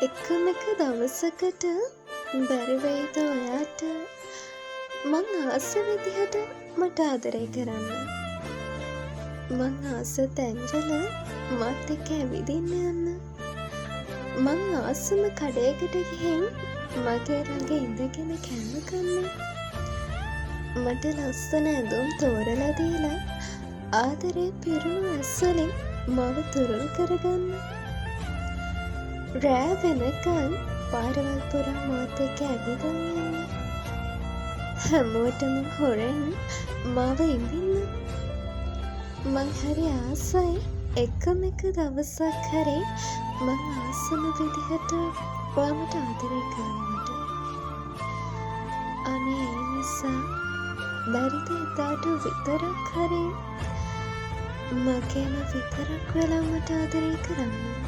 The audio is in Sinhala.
එකම එක දවසකට බැරි වෙයිද ඔයාට මං ආස විදිහට මට ආදරය කරන්න. මං ආස තැන්වල මත් එක්ක ඇවිදින්න යන්න. මං ආසම කඩේකට ගිහින් මගේ ළඟ ඉඳගෙන කෑම කන්න. මට ලස්සන ඇඳුම් තෝරලා දීලා ආදරේ පිරුණු ඇස් වලින් මව තුරුල් කරගන්න. රෑ වෙනකන් පාරවල් පුරා මාත් එක්ක ඇවිදින් යන්න. හැමෝටම හොරෙන් මාව ඉඹින්න. මං හරි ආසයි එකම එක දවසක් හරි මං ආසම විදිහට ඔයාමට ආදරය කරන්නට. අනේ ඒ නිසා බැරිද එදාට විතරක් හරි මගේම විතරක් වෙලා මට ආදරය කරන්න.